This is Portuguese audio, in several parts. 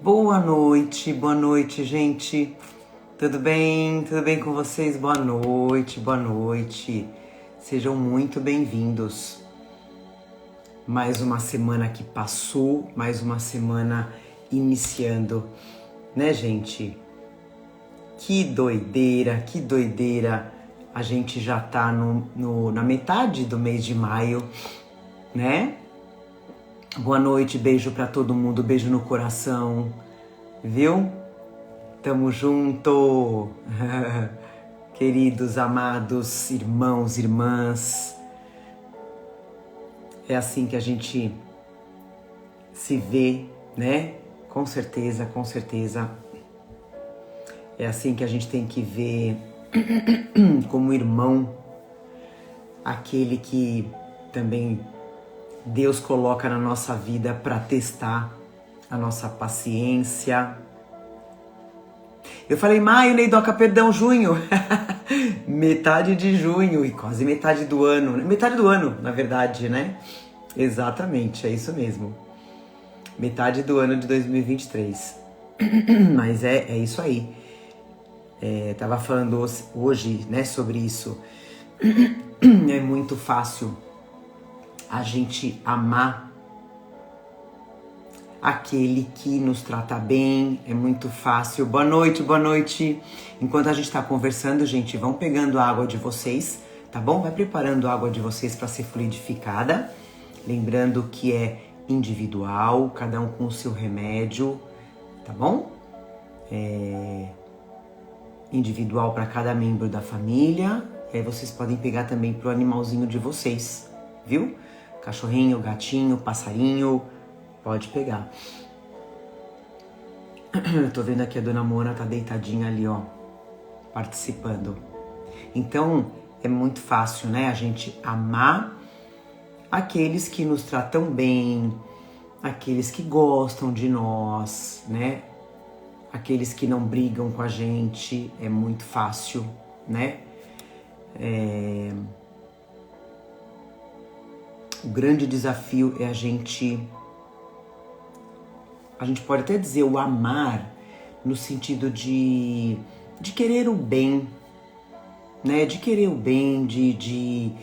Boa noite, gente. Tudo bem? Tudo bem com vocês? Boa noite, boa noite. Sejam muito bem-vindos. Mais uma semana que passou, mais uma semana iniciando, né, gente? Que doideira. A gente já tá na metade do mês de maio, né? Boa noite, beijo pra todo mundo, beijo no coração, viu? Tamo junto, queridos, amados, irmãos, irmãs. É assim que a gente se vê, né? Com certeza. É assim que a gente tem que ver como irmão, aquele que também Deus coloca na nossa vida para testar a nossa paciência. Eu falei maio, Neidoca, perdão, junho. Metade de junho e quase metade do ano. Metade do ano, na verdade, né? Exatamente, é isso mesmo. Metade do ano de 2023. Mas é isso aí. Tava falando hoje, né, sobre isso. É muito fácil a gente amar aquele que nos trata bem, é muito fácil. Boa noite. Enquanto a gente tá conversando, gente, vão pegando a água de vocês, tá bom? Vai preparando a água de vocês para ser fluidificada. Lembrando que é individual, cada um com o seu remédio, tá bom? Individual para cada membro da família. E aí vocês podem pegar também pro animalzinho de vocês, viu? Cachorrinho, gatinho, passarinho, pode pegar. Eu tô vendo aqui a dona Mona tá deitadinha ali, ó, participando. Então, é muito fácil, né, a gente amar aqueles que nos tratam bem, aqueles que gostam de nós, né? Aqueles que não brigam com a gente, é muito fácil, né? O grande desafio é a gente pode até dizer o amar no sentido de querer o bem, né? De querer o bem, de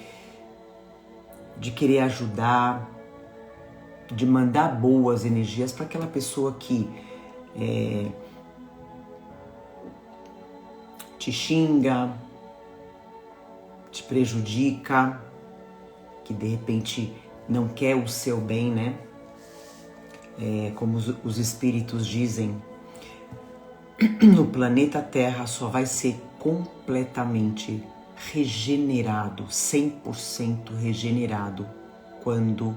querer ajudar, de mandar boas energias para aquela pessoa que te xinga, te prejudica, que de repente não quer o seu bem, né? Como os espíritos dizem, o planeta Terra só vai ser completamente regenerado, 100% regenerado, quando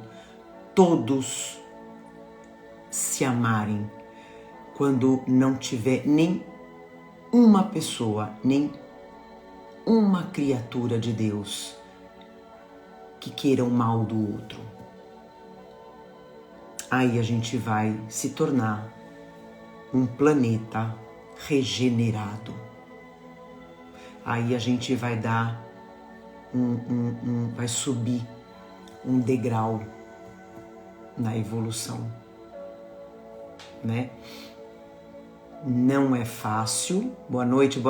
todos se amarem, quando não tiver nem uma pessoa, nem uma criatura de Deus que queira o mal do outro. Aí a gente vai se tornar um planeta regenerado. Aí a gente vai dar vai subir um degrau na evolução, né? Não é fácil. Boa noite,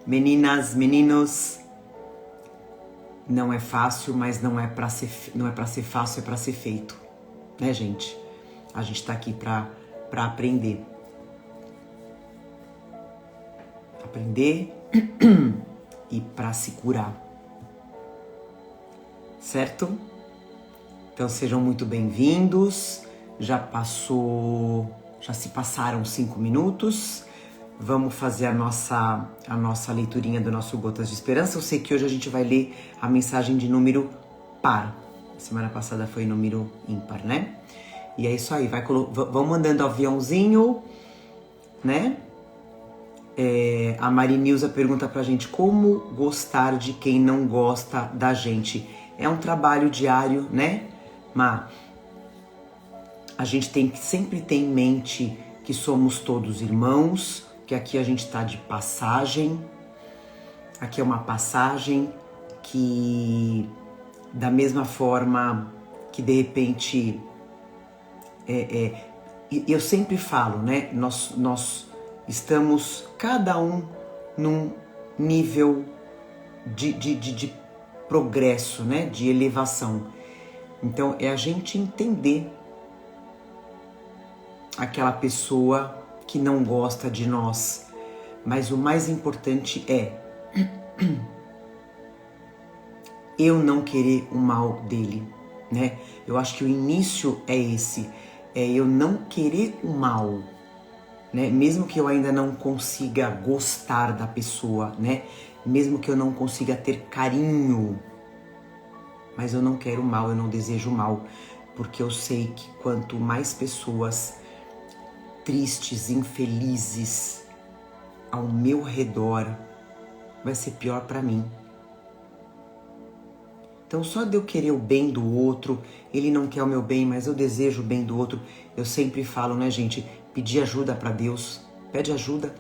meninas, meninos. Não é fácil, mas não é para ser fácil, é para ser feito, né, gente? A gente tá aqui para aprender. Aprender e para se curar. Certo? Então sejam muito bem-vindos. Já se passaram 5 minutos. Vamos fazer a nossa leiturinha do nosso Gotas de Esperança. Eu sei que hoje a gente vai ler a mensagem de número par. Semana passada foi número ímpar, né? E é isso aí, vão mandando aviãozinho, né? A Marinilza pergunta pra gente como gostar de quem não gosta da gente. É um trabalho diário, né? Mas a gente tem que sempre ter em mente que somos todos irmãos, que aqui a gente tá de passagem. Aqui é uma passagem que, da mesma forma que de repente eu sempre falo, né? Nós estamos cada um num nível de progresso, né? De elevação. Então é a gente entender aquela pessoa que não gosta de nós, mas o mais importante é eu não querer o mal dele, né? Eu acho que o início é esse, é eu não querer o mal, né? Mesmo que eu ainda não consiga gostar da pessoa, né? Mesmo que eu não consiga ter carinho, mas eu não quero o mal, eu não desejo o mal, porque eu sei que quanto mais pessoas tristes, infelizes ao meu redor, vai ser pior para mim. Então só de eu querer o bem do outro, ele não quer o meu bem, mas eu desejo o bem do outro. Eu sempre falo, né, gente, pedir ajuda para Deus, pede ajuda.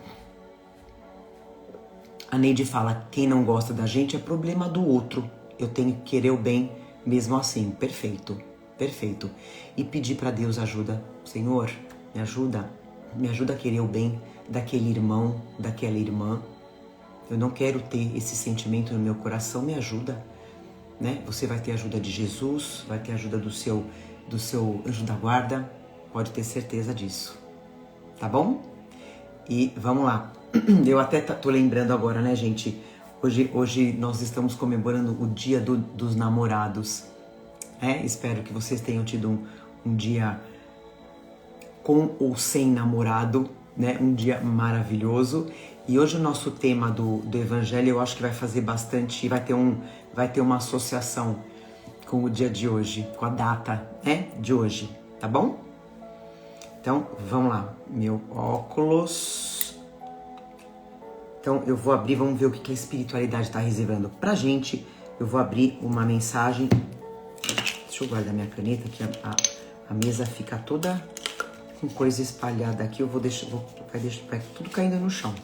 A Neide fala, quem não gosta da gente é problema do outro. Eu tenho que querer o bem mesmo assim. Perfeito, perfeito. E pedir para Deus ajuda. Senhor, me ajuda a querer o bem daquele irmão, daquela irmã. Eu não quero ter esse sentimento no meu coração, me ajuda. Né? Você vai ter a ajuda de Jesus, vai ter a ajuda do seu anjo da guarda, pode ter certeza disso. Tá bom? E vamos lá. Eu até tô lembrando agora, né, gente? Hoje nós estamos comemorando o Dia dos Namorados. Espero que vocês tenham tido um dia com ou sem namorado, né? Um dia maravilhoso. E hoje o nosso tema do Evangelho, eu acho que vai fazer bastante, vai ter uma associação com o dia de hoje, com a data, né, de hoje, tá bom? Então, vamos lá, meu óculos. Então, eu vou abrir, vamos ver o que a espiritualidade está reservando pra gente. Eu vou abrir uma mensagem. Deixa eu guardar minha caneta, que a mesa fica toda com coisa espalhada aqui. Vai deixar tudo caindo no chão.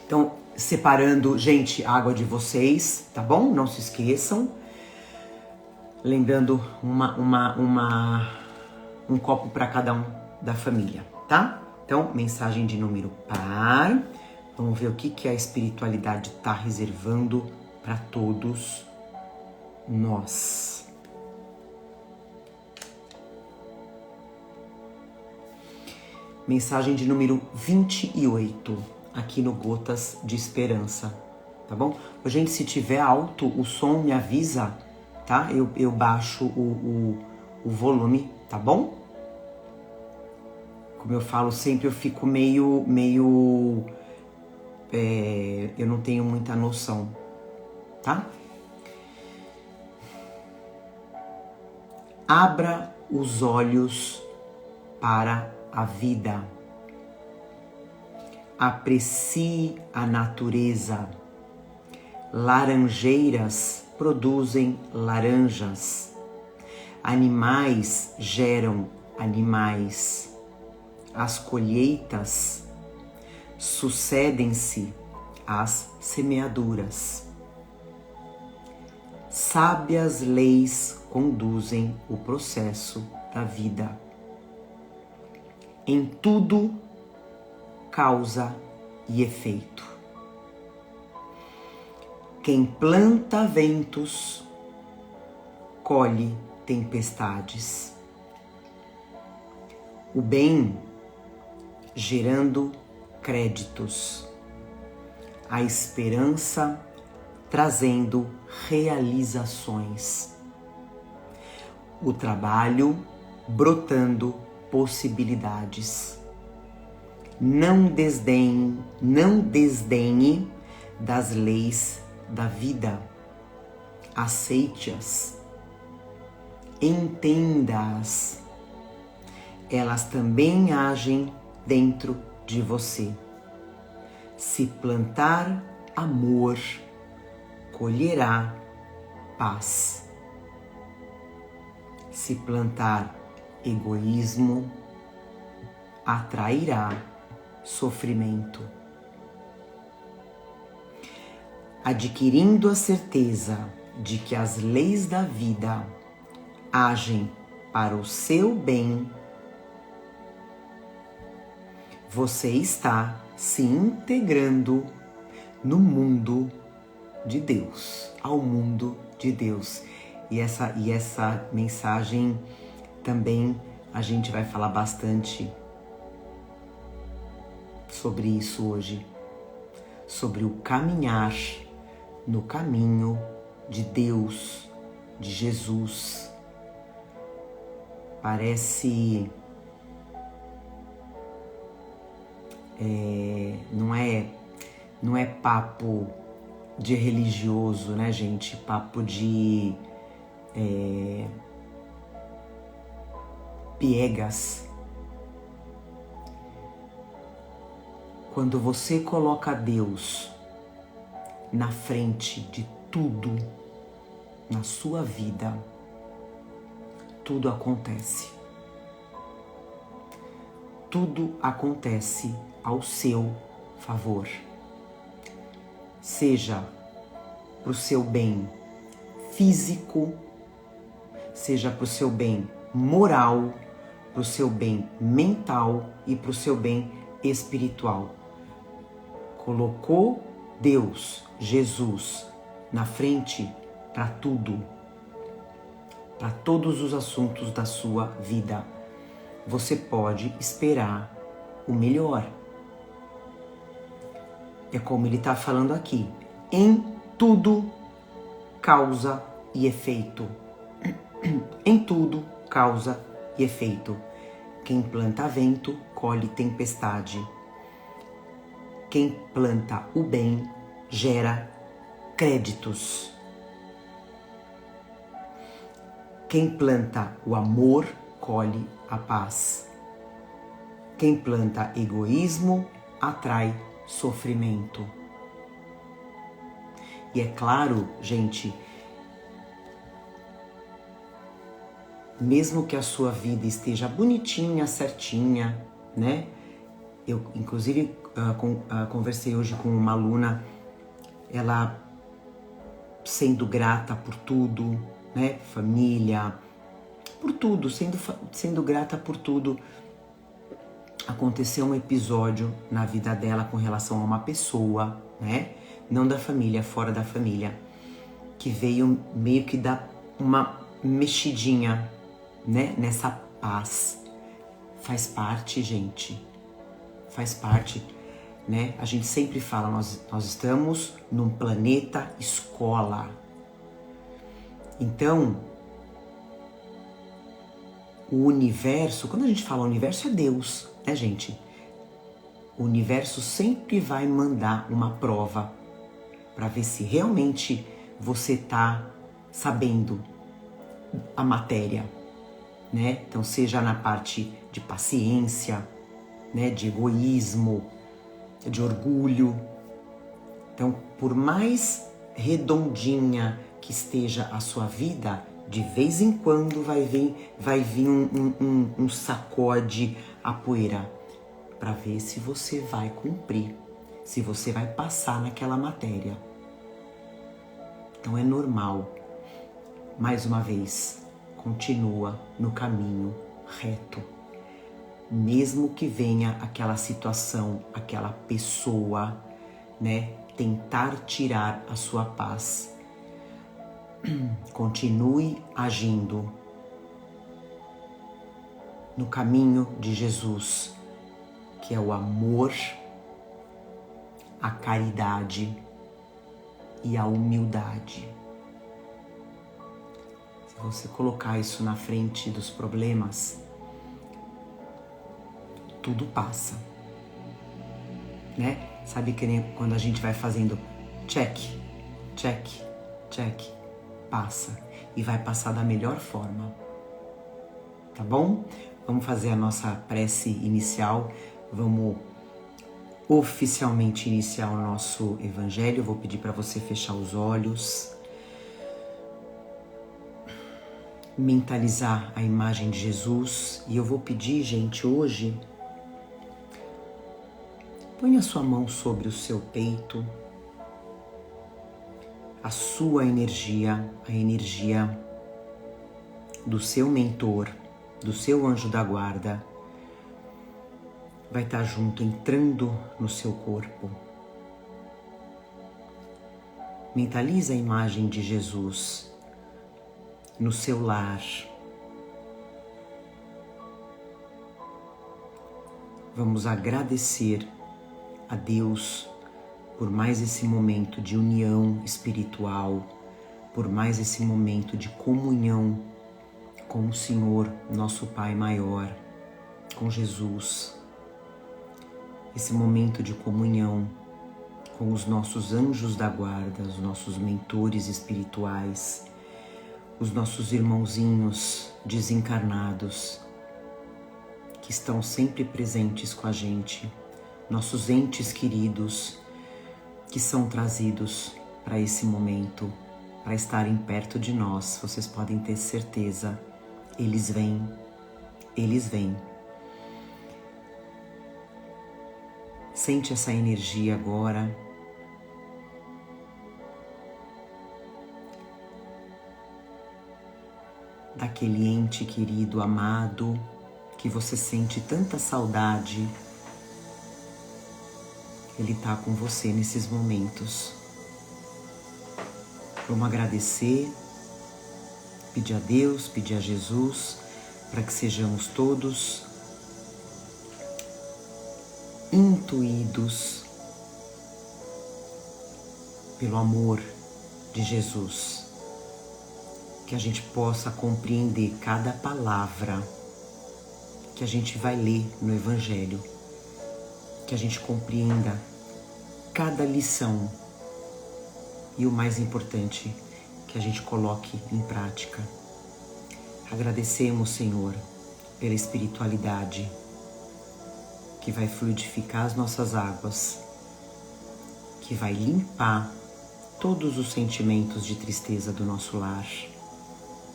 Então, separando, gente, a água de vocês, tá bom? Não se esqueçam. Lembrando um copo para cada um da família, tá? Então, mensagem de número par. Vamos ver o que a espiritualidade está reservando para todos nós. Mensagem de número 28. Aqui no Gotas de Esperança, tá bom? Gente, se tiver alto o som, me avisa, tá? Eu baixo o volume, tá bom? Como eu falo sempre, eu fico meio eu não tenho muita noção, tá? Abra os olhos para a vida. Aprecie a natureza. Laranjeiras produzem laranjas. Animais geram animais. As colheitas sucedem-se às semeaduras. Sábias leis conduzem o processo da vida. Em tudo, causa e efeito. Quem planta ventos, colhe tempestades. O bem gerando créditos. A esperança trazendo realizações. O trabalho brotando possibilidades. Não desdenhe das leis da vida. Aceite-as. Entenda-as. Elas também agem dentro de você. Se plantar amor, colherá paz. Se plantar egoísmo, atrairá sofrimento. Adquirindo a certeza de que as leis da vida agem para o seu bem, você está se integrando no mundo de Deus, ao mundo de Deus. E essa mensagem também a gente vai falar bastante sobre isso hoje, sobre o caminhar no caminho de Deus, de Jesus. Parece não é papo de religioso, né, gente? Papo de piegas. Quando você coloca Deus na frente de tudo na sua vida, tudo acontece. Tudo acontece ao seu favor. Seja para o seu bem físico, seja para o seu bem moral, para o seu bem mental e para o seu bem espiritual. Colocou Deus, Jesus, na frente para tudo, para todos os assuntos da sua vida. Você pode esperar o melhor. É como ele está falando aqui. Em tudo, causa e efeito. Em tudo, causa e efeito. Quem planta vento, colhe tempestade. Quem planta o bem, gera créditos. Quem planta o amor, colhe a paz. Quem planta egoísmo, atrai sofrimento. E é claro, gente, mesmo que a sua vida esteja bonitinha, certinha, né? Eu, inclusive, conversei hoje com uma aluna, ela sendo grata por tudo, né? Família, por tudo, sendo grata por tudo. Aconteceu um episódio na vida dela com relação a uma pessoa, né? Não da família, fora da família, que veio meio que dar uma mexidinha, né? Nessa paz. Faz parte, gente. Faz parte, né? A gente sempre fala, nós estamos num planeta escola. Então, o universo, quando a gente fala universo, é Deus, né, gente? O universo sempre vai mandar uma prova para ver se realmente você está sabendo a matéria, né? Então, seja na parte de paciência, né, de egoísmo, de orgulho. Então, por mais redondinha que esteja a sua vida, de vez em quando vai vir um sacode a poeira para ver se você vai cumprir, se você vai passar naquela matéria. Então é normal. Mais uma vez, continua no caminho reto. Mesmo que venha aquela situação, aquela pessoa, né, tentar tirar a sua paz, continue agindo no caminho de Jesus, que é o amor, a caridade e a humildade. Se você colocar isso na frente dos problemas, tudo passa, né? Sabe que nem quando a gente vai fazendo check, check, check, passa e vai passar da melhor forma, tá bom? Vamos fazer a nossa prece inicial, vamos oficialmente iniciar o nosso evangelho. Eu vou pedir para você fechar os olhos, mentalizar a imagem de Jesus, e eu vou pedir, gente, hoje, põe a sua mão sobre o seu peito, a sua energia, a energia do seu mentor, do seu anjo da guarda vai estar junto, entrando no seu corpo. Mentaliza a imagem de Jesus no seu lar. Vamos agradecer a Deus por mais esse momento de união espiritual, por mais esse momento de comunhão com o Senhor, nosso Pai maior, com Jesus. Esse momento de comunhão com os nossos anjos da guarda, os nossos mentores espirituais, os nossos irmãozinhos desencarnados, que estão sempre presentes com a gente, nossos entes queridos, que são trazidos para esse momento, para estarem perto de nós. Vocês podem ter certeza, eles vêm, eles vêm. Sente essa energia agora. Daquele ente querido, amado, que você sente tanta saudade. Ele está com você nesses momentos. Vamos agradecer, pedir a Deus, pedir a Jesus, para que sejamos todos intuídos pelo amor de Jesus. Que a gente possa compreender cada palavra que a gente vai ler no Evangelho. Que a gente compreenda cada lição. E o mais importante, que a gente coloque em prática. Agradecemos, Senhor, pela espiritualidade que vai fluidificar as nossas águas, que vai limpar todos os sentimentos de tristeza do nosso lar,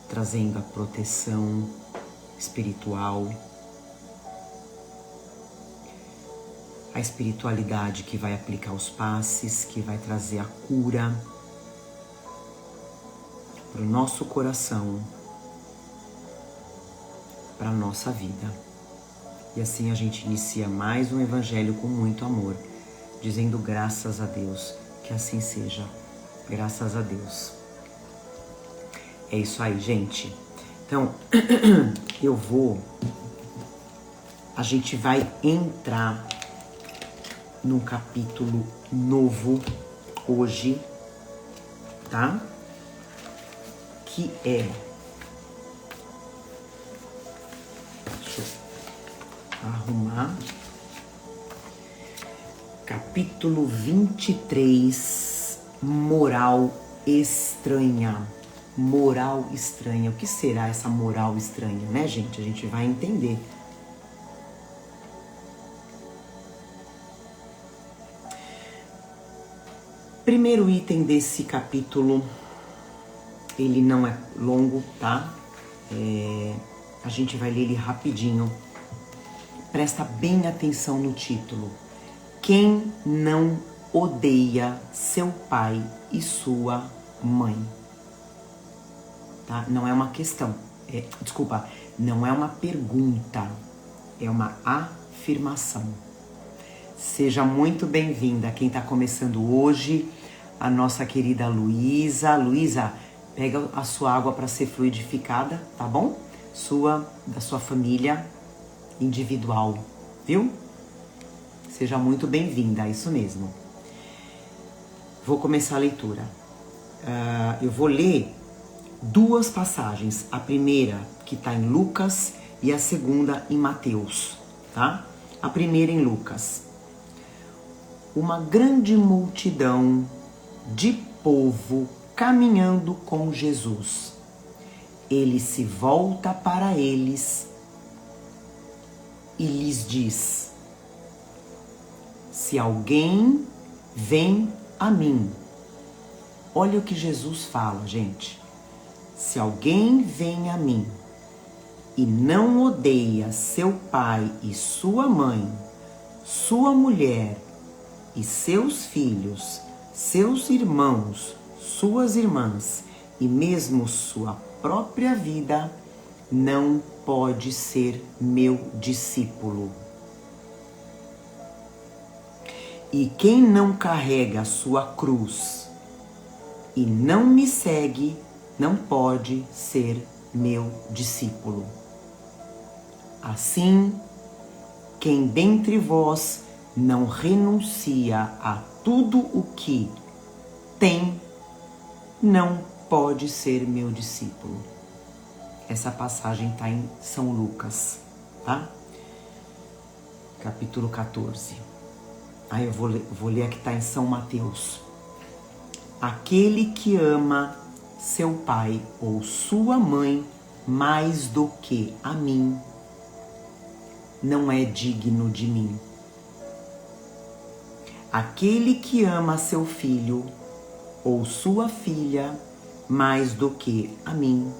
trazendo a proteção espiritual, a espiritualidade que vai aplicar os passes, que vai trazer a cura para o nosso coração, para a nossa vida. E assim a gente inicia mais um Evangelho com muito amor, dizendo graças a Deus, que assim seja. Graças a Deus. É isso aí, gente. Então, a gente vai entrar num capítulo novo hoje, tá? Que é... Deixa eu arrumar. Capítulo 23, moral estranha. Moral estranha. O que será essa moral estranha, né, gente? A gente vai entender. Primeiro item desse capítulo, ele não é longo, tá? A gente vai ler ele rapidinho. Presta bem atenção no título. Quem não odeia seu pai e sua mãe? Tá? Não é uma questão. Não é uma pergunta. É uma afirmação. Seja muito bem-vinda. Quem está começando hoje, a nossa querida Luísa. Luísa, pega a sua água para ser fluidificada, tá bom? Da sua família individual, viu? Seja muito bem-vinda, isso mesmo. Vou começar a leitura. Eu vou ler duas passagens. A primeira que está em Lucas e a segunda em Mateus, tá? A primeira em Lucas. Uma grande multidão de povo caminhando com Jesus. Ele se volta para eles e lhes diz: se alguém vem a mim. Olha o que Jesus fala, gente. Se alguém vem a mim e não odeia seu pai e sua mãe, sua mulher e seus filhos, seus irmãos, suas irmãs e mesmo sua própria vida, não pode ser meu discípulo. E quem não carrega a sua cruz e não me segue, não pode ser meu discípulo. Assim, quem dentre vós não renuncia a tudo o que tem, não pode ser meu discípulo. Essa passagem está em São Lucas, tá? Capítulo 14. Aí eu vou ler aqui, está em São Mateus. Aquele que ama seu pai ou sua mãe mais do que a mim, não é digno de mim. Aquele que ama seu filho ou sua filha mais do que a mim,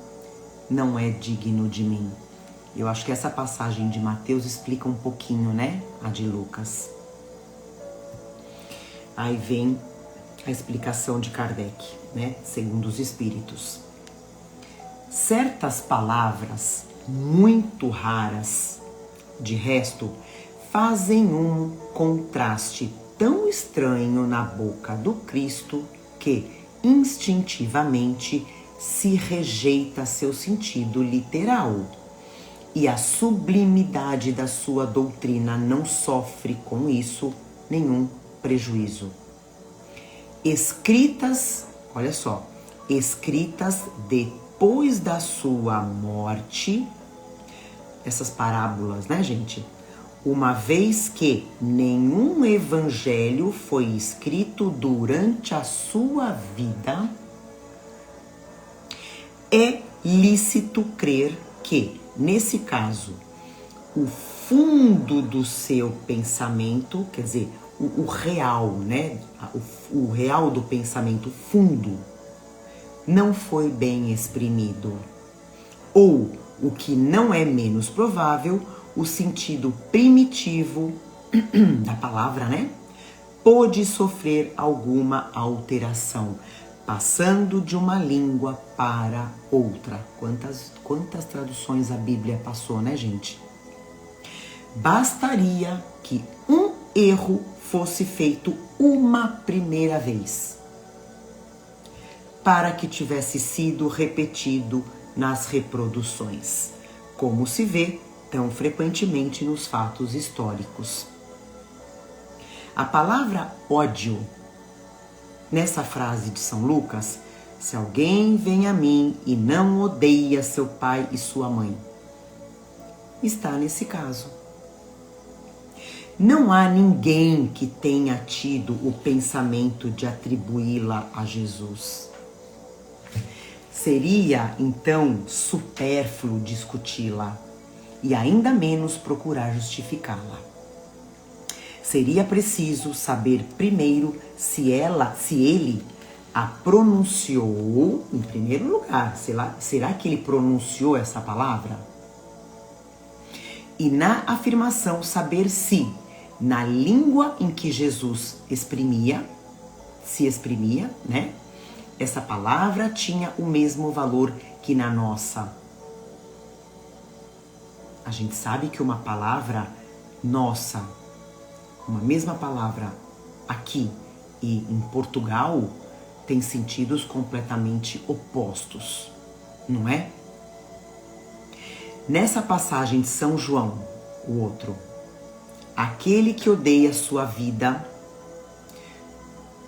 não é digno de mim. Eu acho que essa passagem de Mateus explica um pouquinho, né? A de Lucas. Aí vem a explicação de Kardec, né? Segundo os espíritos. Certas palavras muito raras, de resto, fazem um contraste tão estranho na boca do Cristo que instintivamente se rejeita seu sentido literal, e a sublimidade da sua doutrina não sofre com isso nenhum prejuízo. Escritas, olha só, escritas depois da sua morte, essas parábolas, né, gente? Uma vez que nenhum evangelho foi escrito durante a sua vida, é lícito crer que, nesse caso, o fundo do seu pensamento, quer dizer, o real, né? O real do pensamento fundo, não foi bem exprimido. Ou, o que não é menos provável, o sentido primitivo da palavra, né? Pôde sofrer alguma alteração, passando de uma língua para outra. Quantas traduções a Bíblia passou, né, gente? Bastaria que um erro fosse feito uma primeira vez, para que tivesse sido repetido nas reproduções, como se vê tão frequentemente nos fatos históricos. A palavra ódio, nessa frase de São Lucas, se alguém vem a mim e não odeia seu pai e sua mãe, está nesse caso. Não há ninguém que tenha tido o pensamento de atribuí-la a Jesus. Seria, então, supérfluo discuti-la e ainda menos procurar justificá-la. Seria preciso saber primeiro se ele a pronunciou em primeiro lugar. Será que ele pronunciou essa palavra? E na afirmação saber se, na língua em que Jesus se exprimia, né? Essa palavra tinha o mesmo valor que na nossa. A gente sabe que uma palavra nossa, uma mesma palavra aqui e em Portugal, tem sentidos completamente opostos, não é? Nessa passagem de São João, o outro, aquele que odeia sua vida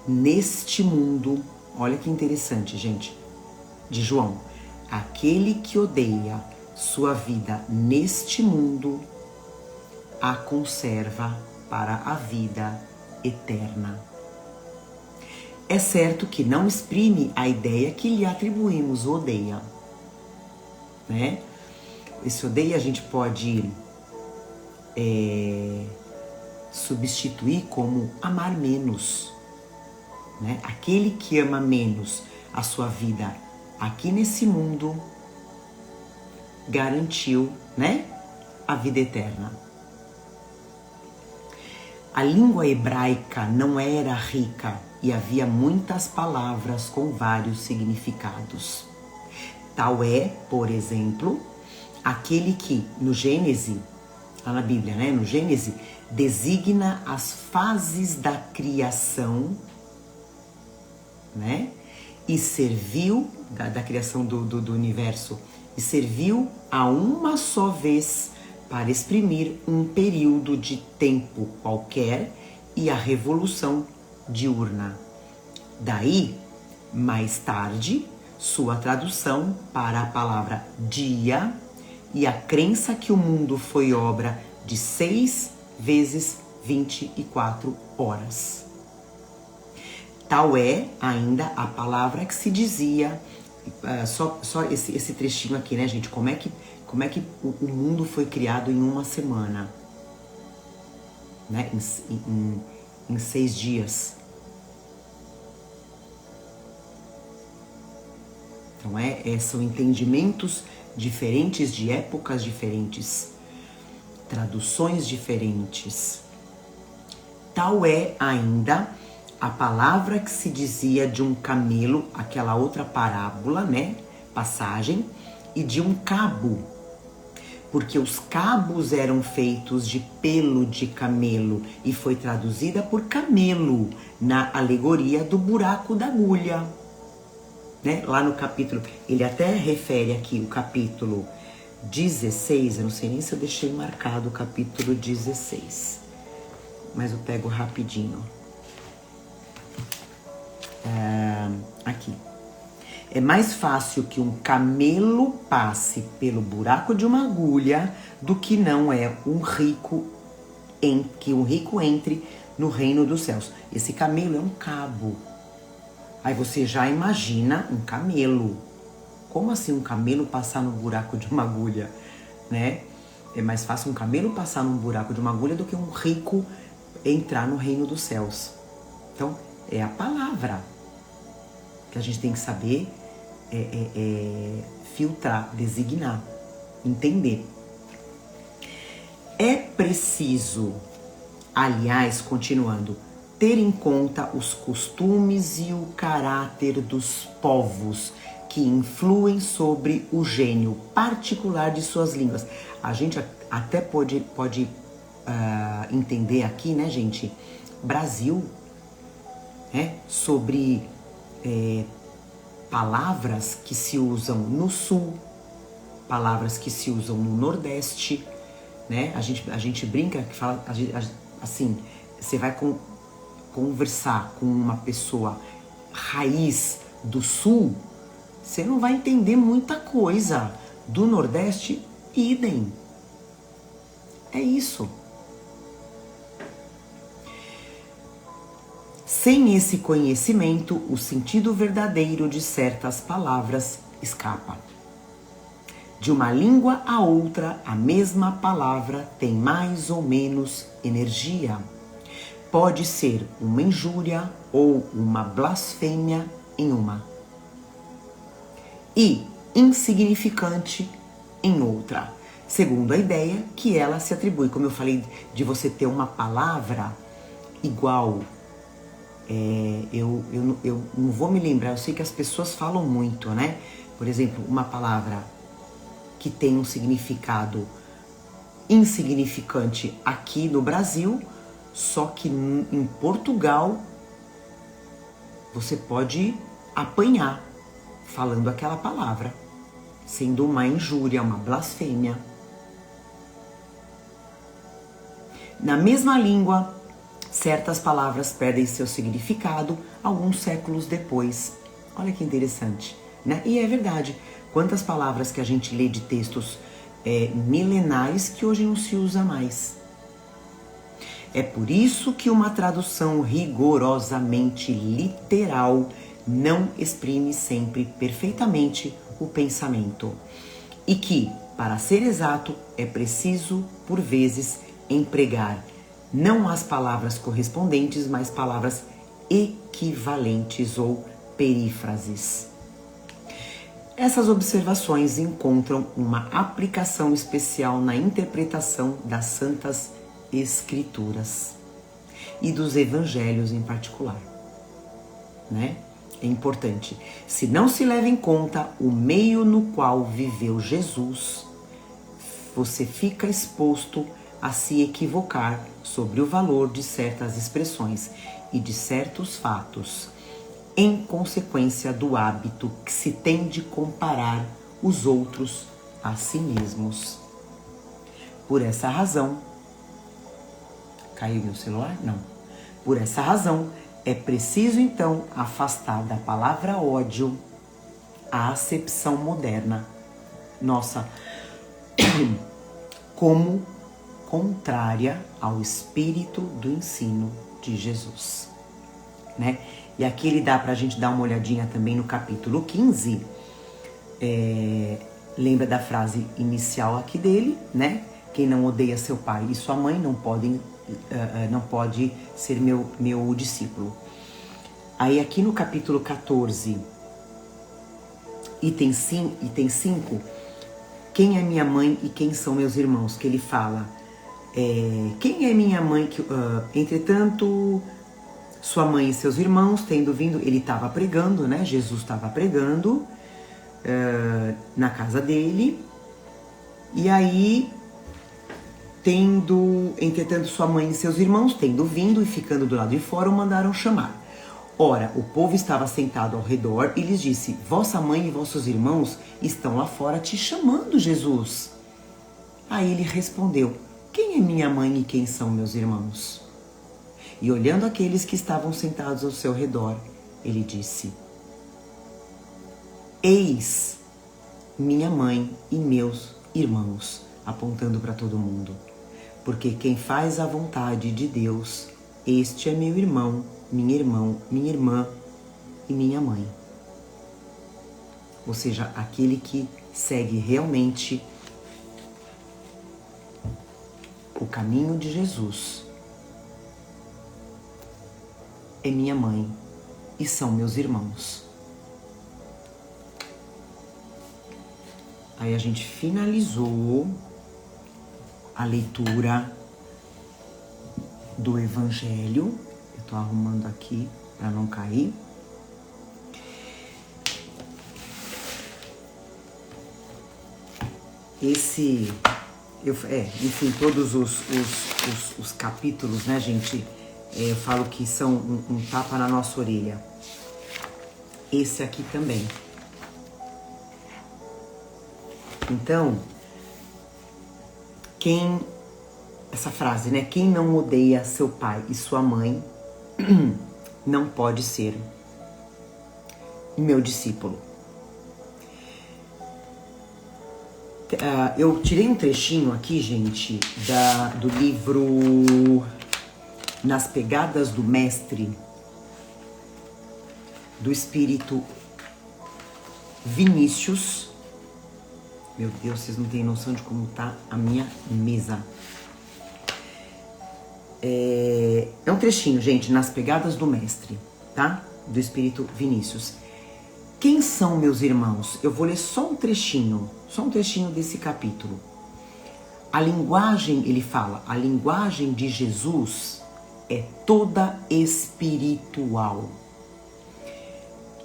neste mundo, olha que interessante, gente, de João, aquele que odeia sua vida neste mundo, a conserva para a vida eterna. É certo que não exprime a ideia que lhe atribuímos, o odeia, né? Esse odeia a gente pode substituir como amar menos, né? Aquele que ama menos a sua vida aqui nesse mundo garantiu, né, a vida eterna. A língua hebraica não era rica e havia muitas palavras com vários significados. Tal é, por exemplo, aquele que, no Gênesis, lá na Bíblia, né? No Gênesis, designa as fases da criação, né? E serviu, da criação do universo, e serviu a uma só vez para exprimir um período de tempo qualquer e a revolução diurna. Daí, mais tarde, sua tradução para a palavra dia e a crença que o mundo foi obra de 6 vezes 24 horas. Tal é ainda a palavra que se dizia, só esse trechinho aqui, né, gente? Como é que o mundo foi criado em uma semana, né? Em 6 dias. Então são entendimentos diferentes de épocas diferentes, traduções diferentes. Tal é ainda a palavra que se dizia de um camelo, aquela outra parábola, né? Passagem, e de um cabo, porque os cabos eram feitos de pelo de camelo e foi traduzida por camelo na alegoria do buraco da agulha. Né? Lá no capítulo, ele até refere aqui o capítulo 16, eu não sei nem se eu deixei marcado o capítulo 16, mas eu pego rapidinho. Aqui. É mais fácil que um camelo passe pelo buraco de uma agulha do que não é que um rico entre no reino dos céus. Esse camelo é um cabo. Aí você já imagina um camelo. Como assim um camelo passar no buraco de uma agulha, né? É mais fácil um camelo passar no buraco de uma agulha do que um rico entrar no reino dos céus. Então, é a palavra que a gente tem que saber filtrar, designar, entender. É preciso, aliás, continuando, ter em conta os costumes e o caráter dos povos que influem sobre o gênio particular de suas línguas. A gente até pode entender aqui, né, gente, Brasil, né, sobre palavras que se usam no sul, palavras que se usam no nordeste, né? A gente brinca que fala assim, você vai conversar com uma pessoa raiz do sul, você não vai entender muita coisa. Do nordeste, idem. É isso. Sem esse conhecimento, o sentido verdadeiro de certas palavras escapa. De uma língua a outra, a mesma palavra tem mais ou menos energia. Pode ser uma injúria ou uma blasfêmia em uma. E insignificante em outra, segundo a ideia que ela se atribui. Como eu falei de você ter uma palavra igual, eu não vou me lembrar, eu sei que as pessoas falam muito, né? Por exemplo, uma palavra que tem um significado insignificante aqui no Brasil, só que em Portugal você pode apanhar falando aquela palavra, sendo uma injúria, uma blasfêmia. Na mesma língua, certas palavras perdem seu significado alguns séculos depois. Olha que interessante, né? E é verdade. Quantas palavras que a gente lê de textos milenares que hoje não se usa mais. É por isso que uma tradução rigorosamente literal não exprime sempre perfeitamente o pensamento. E que, para ser exato, é preciso, por vezes, empregar não as palavras correspondentes, mas palavras equivalentes ou perífrases. Essas observações encontram uma aplicação especial na interpretação das Santas Escrituras e dos Evangelhos em particular, né? É importante. Se não se leva em conta o meio no qual viveu Jesus, você fica exposto a se equivocar sobre o valor de certas expressões e de certos fatos, em consequência do hábito que se tem de comparar os outros a si mesmos. Por essa razão... Caiu meu celular? Não. Por essa razão, é preciso então afastar da palavra ódio a acepção moderna nossa como contrária ao espírito do ensino de Jesus, né? E aqui ele dá pra gente dar uma olhadinha também no capítulo 15, lembra da frase inicial aqui dele, né? Quem não odeia seu pai e sua mãe não pode ser meu discípulo. Aí aqui no capítulo 14, item 5, quem é minha mãe e quem são meus irmãos? Que ele fala, quem é minha mãe? Entretanto, sua mãe e seus irmãos, tendo vindo, ele estava pregando, né? Jesus estava pregando na casa dele, e aí, entretanto, sua mãe e seus irmãos, tendo vindo e ficando do lado de fora, o mandaram chamar. Ora, o povo estava sentado ao redor e lhes disse, vossa mãe e vossos irmãos estão lá fora te chamando, Jesus. Aí ele respondeu, quem é minha mãe e quem são meus irmãos? E olhando aqueles que estavam sentados ao seu redor, ele disse, eis minha mãe e meus irmãos, apontando para todo mundo. Porque quem faz a vontade de Deus, este é meu irmão, minha irmã e minha mãe. Ou seja, aquele que segue realmente o caminho de Jesus é minha mãe e são meus irmãos. Aí a gente finalizou a leitura do Evangelho. Eu tô arrumando aqui para não cair. Enfim, todos os capítulos, né, gente? Eu falo que são um tapa na nossa orelha. Esse aqui também. Então, essa frase, né? Quem não odeia seu pai e sua mãe não pode ser meu discípulo. Eu tirei um trechinho aqui, gente, do livro Nas Pegadas do Mestre, do espírito Vinícius. Meu Deus, vocês não têm noção de como tá a minha mesa. É um trechinho, gente, Nas Pegadas do Mestre, tá? Do espírito Vinícius. Quem são meus irmãos? Eu vou ler só um trechinho desse capítulo. A linguagem, ele fala, a linguagem de Jesus é toda espiritual.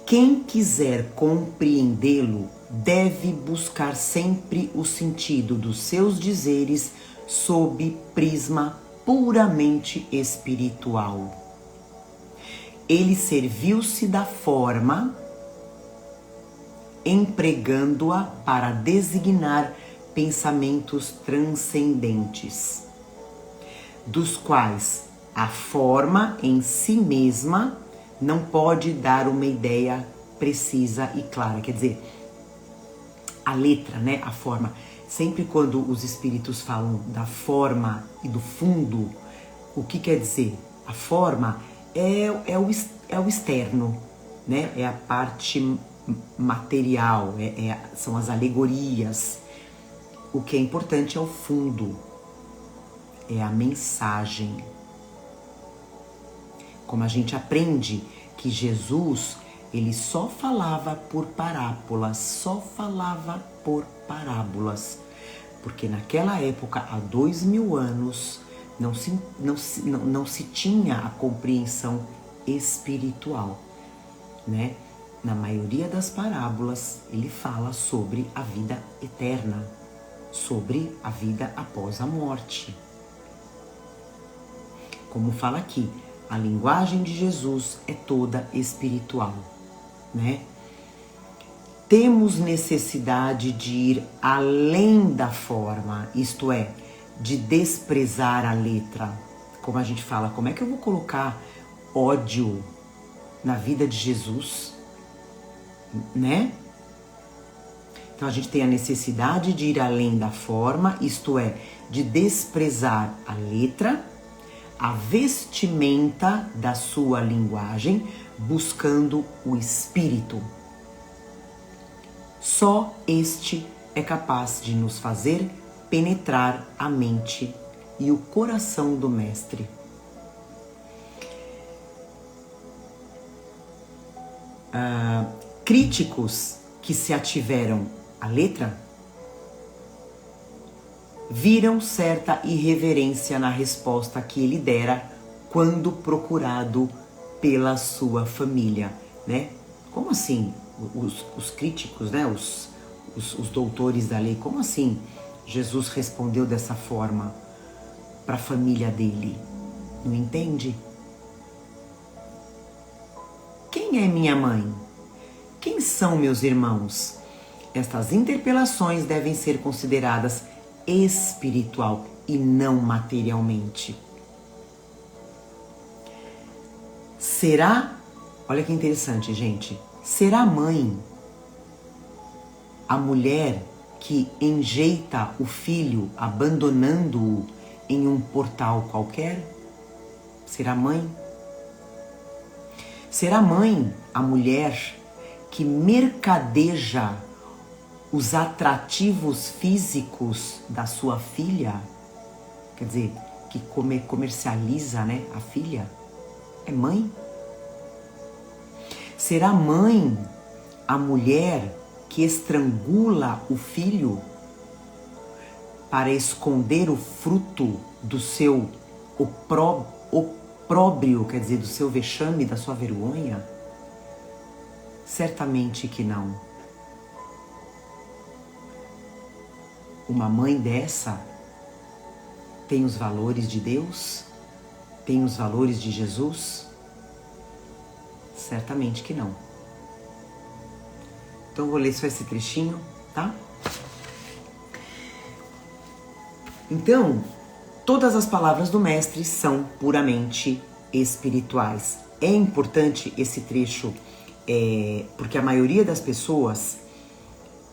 Quem quiser compreendê-lo deve buscar sempre o sentido dos seus dizeres sob prisma puramente espiritual. Ele serviu-se da forma, empregando-a para designar pensamentos transcendentes, dos quais a forma em si mesma não pode dar uma ideia precisa e clara. Quer dizer, a letra, né, a forma, sempre quando os espíritos falam da forma e do fundo, o que quer dizer? A forma é o externo, né? É a parte material, são as alegorias. O que é importante é o fundo, é a mensagem. Como a gente aprende que Jesus, ele só falava por parábolas, porque naquela época, há 2000 anos, não se tinha a compreensão espiritual, né? Na maioria das parábolas, ele fala sobre a vida eterna, sobre a vida após a morte. Como fala aqui, a linguagem de Jesus é toda espiritual, né? Temos necessidade de ir além da forma, isto é, de desprezar a letra. Como a gente fala, como é que eu vou colocar ódio na vida de Jesus, né? Então a gente tem a necessidade de ir além da forma, isto é, de desprezar a letra, a vestimenta da sua linguagem, buscando o espírito. Só este é capaz de nos fazer penetrar a mente e o coração do Mestre. Críticos que se ativeram à letra viram certa irreverência na resposta que ele dera quando procurado pela sua família, né? Como assim? Os críticos, né? Os doutores da lei, como assim Jesus respondeu dessa forma para a família dele? Não entende? Quem é minha mãe? Quem são meus irmãos? Estas interpelações devem ser consideradas espiritual e não materialmente. Será, olha que interessante, gente, será mãe a mulher que enjeita o filho abandonando-o em um portal qualquer? Será mãe? Será mãe a mulher que mercadeja os atrativos físicos da sua filha? Quer dizer, que comercializa, né, a filha? É mãe? Será mãe a mulher que estrangula o filho para esconder o fruto do seu opróbrio, quer dizer, do seu vexame, da sua vergonha? Certamente que não. Uma mãe dessa tem os valores de Deus? Tem os valores de Jesus? Certamente que não. Então vou ler só esse trechinho, tá? Então, todas as palavras do Mestre são puramente espirituais. É importante esse trecho, porque a maioria das pessoas,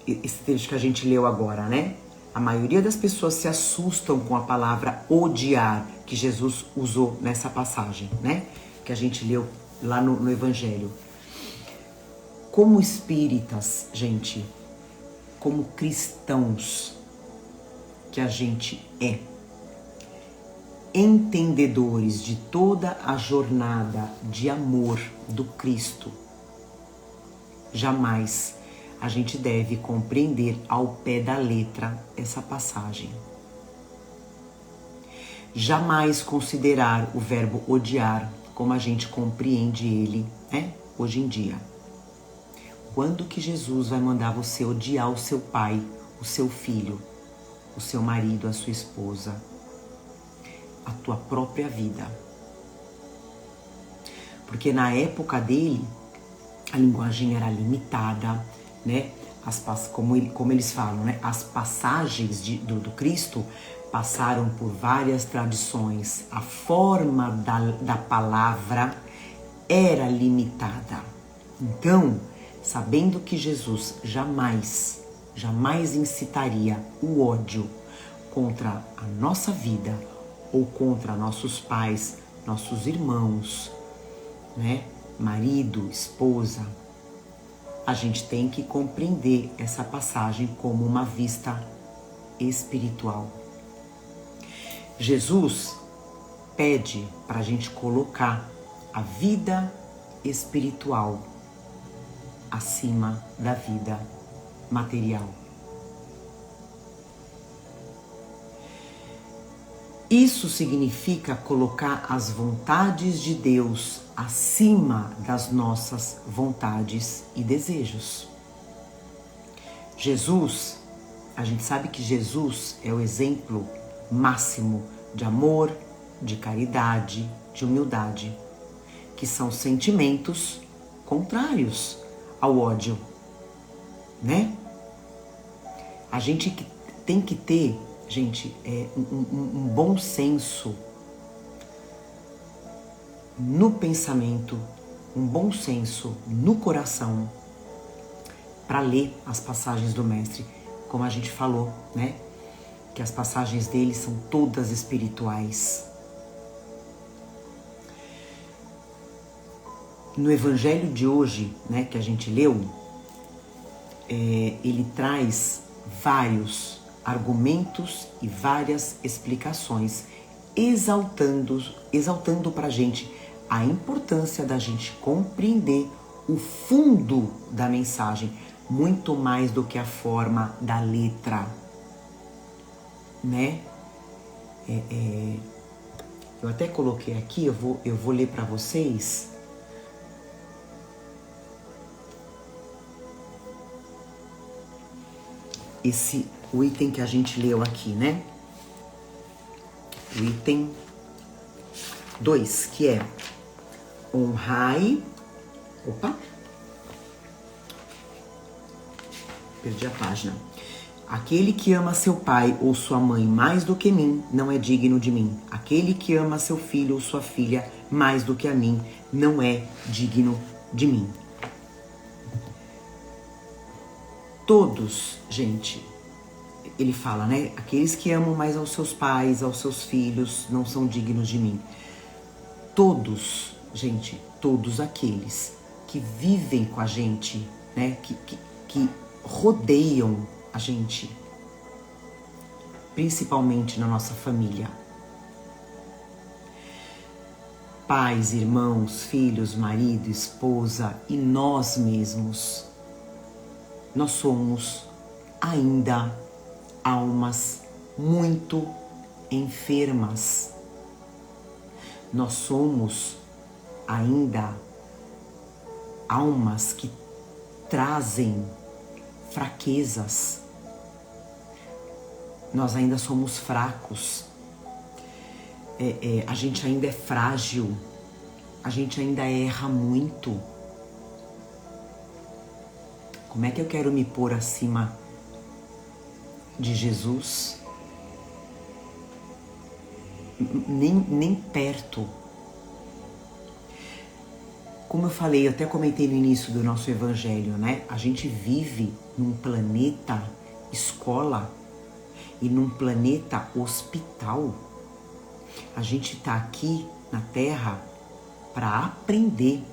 esse trecho que a gente leu agora, né? A maioria das pessoas se assustam com a palavra odiar, que Jesus usou nessa passagem, né? Que a gente leu lá no Evangelho. Como espíritas, gente, como cristãos que a gente é, entendedores de toda a jornada de amor do Cristo, jamais a gente deve compreender ao pé da letra essa passagem. Jamais considerar o verbo odiar como a gente compreende ele, né, hoje em dia. Quando que Jesus vai mandar você odiar o seu pai, o seu filho, o seu marido, a sua esposa, a tua própria vida? Porque na época dele, a linguagem era limitada, né? Como eles falam, né? As passagens do Cristo passaram por várias tradições. A forma da palavra era limitada. Então, sabendo que Jesus jamais incitaria o ódio contra a nossa vida ou contra nossos pais, nossos irmãos, né? Marido, esposa, a gente tem que compreender essa passagem como uma vista espiritual. Jesus pede para a gente colocar a vida espiritual acima da vida material. Isso significa colocar as vontades de Deus acima das nossas vontades e desejos. Jesus A gente sabe que Jesus é o exemplo máximo de amor, de caridade, de humildade, que são sentimentos contrários ao ódio, né? A gente tem que ter, gente, um bom senso no pensamento, um bom senso no coração para ler as passagens do Mestre, como a gente falou, né? Que as passagens dele são todas espirituais. No Evangelho de hoje, né, que a gente leu, ele traz vários argumentos e várias explicações, exaltando para a gente a importância da gente compreender o fundo da mensagem, muito mais do que a forma da letra, né? Eu até coloquei aqui, eu vou ler para vocês. O item que a gente leu aqui, né? O item 2, que é honrai... Opa! Perdi a página. Aquele que ama seu pai ou sua mãe mais do que mim, não é digno de mim. Aquele que ama seu filho ou sua filha mais do que a mim, não é digno de mim. Todos, gente, ele fala, né? Aqueles que amam mais aos seus pais, aos seus filhos, não são dignos de mim. Todos, gente, todos aqueles que vivem com a gente, né? Que rodeiam a gente, principalmente na nossa família. Pais, irmãos, filhos, marido, esposa e nós mesmos. Nós somos ainda almas muito enfermas. Nós somos ainda almas que trazem fraquezas. Nós ainda somos fracos. A gente ainda é frágil. A gente ainda erra muito. Como é que eu quero me pôr acima de Jesus? Nem perto. Como eu falei, eu até comentei no início do nosso evangelho, né? A gente vive num planeta escola e num planeta hospital. A gente está aqui na Terra para aprender,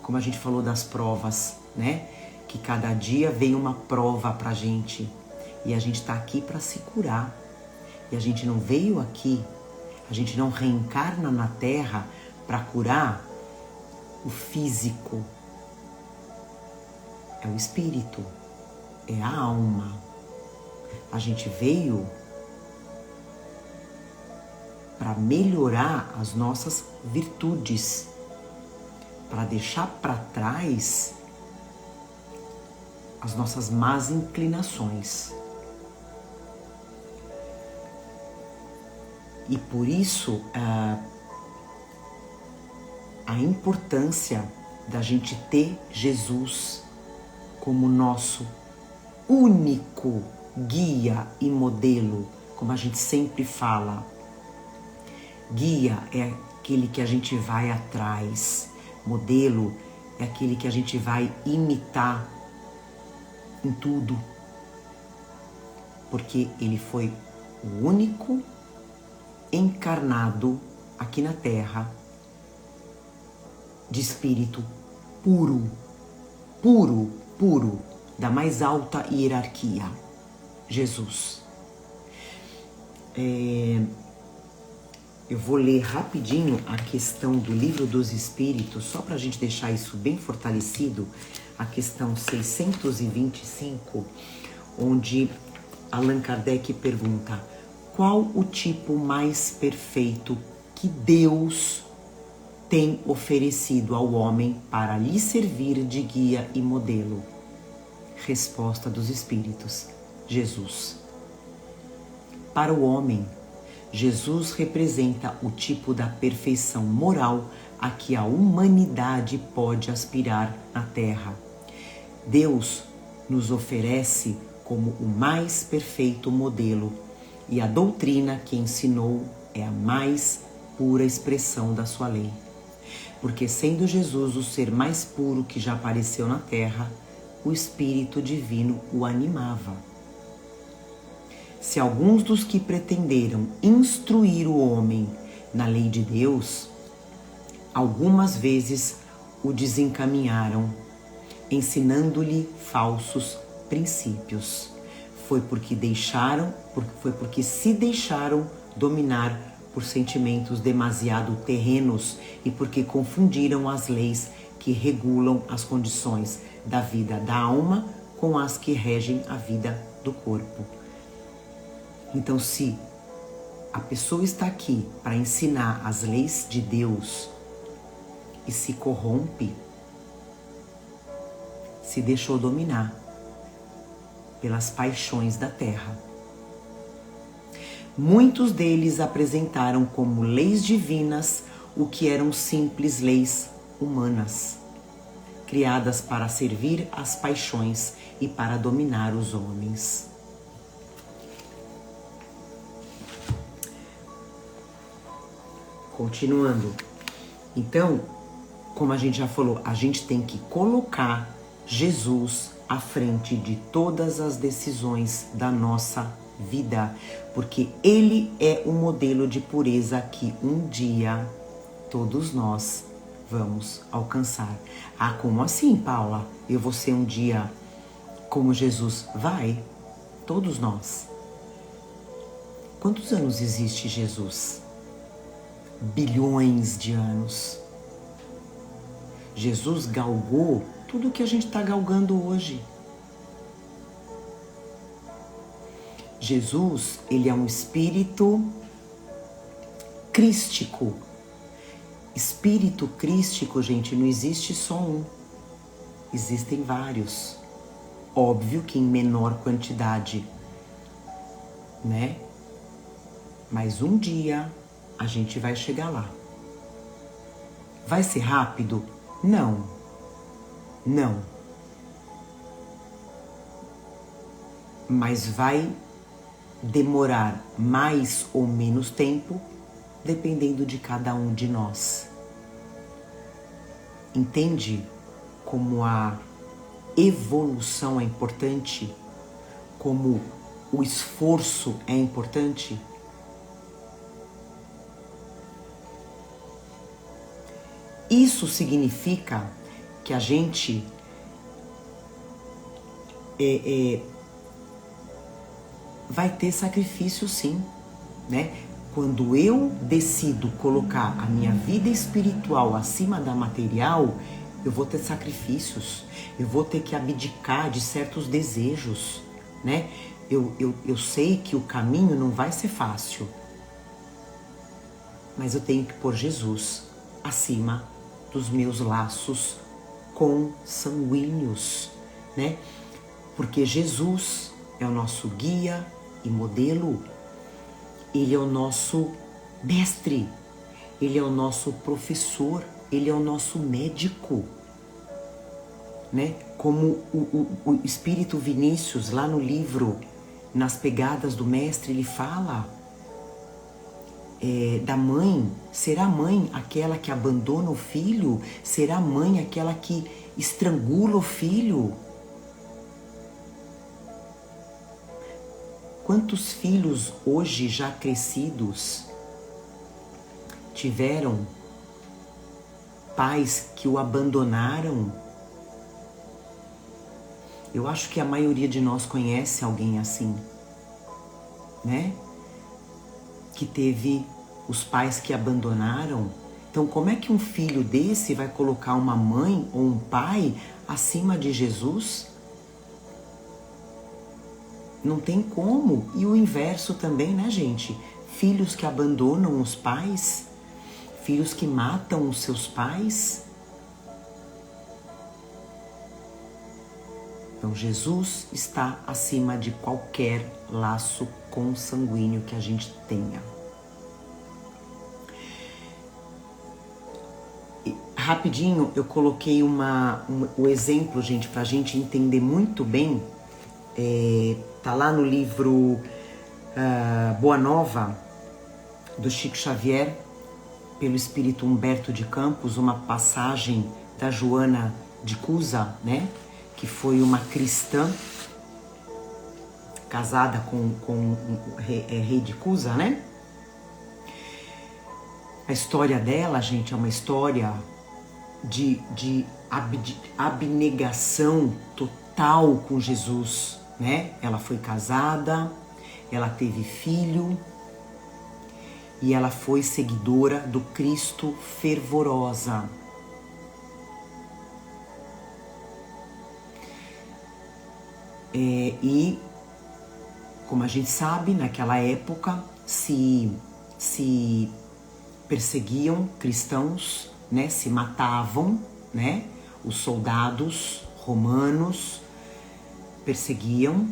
como a gente falou das provas, né? Que cada dia vem uma prova pra gente e a gente tá aqui para se curar. E a gente não veio aqui, a gente não reencarna na Terra para curar o físico. É o espírito, é a alma. A gente veio para melhorar as nossas virtudes, para deixar para trás as nossas más inclinações. E por isso a importância da gente ter Jesus como nosso único guia e modelo, como a gente sempre fala. Guia é aquele que a gente vai atrás, modelo é aquele que a gente vai imitar em tudo, porque ele foi o único encarnado aqui na Terra de espírito puro, puro, puro, da mais alta hierarquia, Jesus. Eu vou ler rapidinho a questão do Livro dos Espíritos, só para a gente deixar isso bem fortalecido, a questão 625, onde Allan Kardec pergunta: qual o tipo mais perfeito que Deus tem oferecido ao homem para lhe servir de guia e modelo? Resposta dos Espíritos: Jesus. Para o homem, Jesus representa o tipo da perfeição moral a que a humanidade pode aspirar na Terra. Deus nos oferece como o mais perfeito modelo, e a doutrina que ensinou é a mais pura expressão da sua lei. Porque sendo Jesus o ser mais puro que já apareceu na Terra, o Espírito Divino o animava. Se alguns dos que pretenderam instruir o homem na lei de Deus, algumas vezes o desencaminharam, ensinando-lhe falsos princípios. Foi porque se deixaram dominar por sentimentos demasiado terrenos e porque confundiram as leis que regulam as condições da vida da alma com as que regem a vida do corpo. Então, se a pessoa está aqui para ensinar as leis de Deus e se corrompe, se deixou dominar pelas paixões da terra. Muitos deles apresentaram como leis divinas o que eram simples leis humanas, criadas para servir às paixões e para dominar os homens. Continuando. Então, como a gente já falou, a gente tem que colocar Jesus à frente de todas as decisões da nossa vida, porque Ele é o modelo de pureza que um dia todos nós vamos alcançar. Ah, como assim, Paula? Eu vou ser um dia como Jesus? Vai, todos nós. Quantos anos existe Jesus? Bilhões de anos. Jesus galgou tudo o que a gente está galgando hoje. Jesus, ele é um espírito crístico. Espírito crístico, gente, não existe só um. Existem vários. Óbvio que em menor quantidade, né? Mas um dia a gente vai chegar lá. Vai ser rápido? Não. Não. Mas vai demorar mais ou menos tempo, dependendo de cada um de nós. Entende como a evolução é importante? Como o esforço é importante? Isso significa que a gente vai ter sacrifício, sim, né? Quando eu decido colocar a minha vida espiritual acima da material, eu vou ter sacrifícios, eu vou ter que abdicar de certos desejos, né? Eu sei que o caminho não vai ser fácil, mas eu tenho que pôr Jesus acima dos meus laços consanguíneos, né? Porque Jesus é o nosso guia e modelo, Ele é o nosso mestre, Ele é o nosso professor, Ele é o nosso médico, né? Como o Espírito Vinícius, lá no livro Nas Pegadas do Mestre, ele fala da mãe. Será a mãe aquela que abandona o filho? Será a mãe aquela que estrangula o filho? Quantos filhos hoje já crescidos tiveram pais que o abandonaram? Eu acho que a maioria de nós conhece alguém assim, né? Que teve os pais que abandonaram. Então, como é que um filho desse vai colocar uma mãe ou um pai acima de Jesus? Não tem como. E o inverso também, né, gente? Filhos que abandonam os pais, filhos que matam os seus pais. Então Jesus está acima de qualquer laço consanguíneo que a gente tenha. Rapidinho eu coloquei o exemplo, gente, para a gente entender muito bem. Tá lá no livro Boa Nova, do Chico Xavier, pelo espírito Humberto de Campos, uma passagem da Joana de Cusa, né? Que foi uma cristã casada com o rei de Cusa, né? A história dela, gente, é uma história de abnegação total com Jesus, né? Ela foi casada, ela teve filho e ela foi seguidora do Cristo fervorosa. E, como a gente sabe, naquela época se perseguiam cristãos, né? Se matavam, né? Os soldados romanos perseguiam,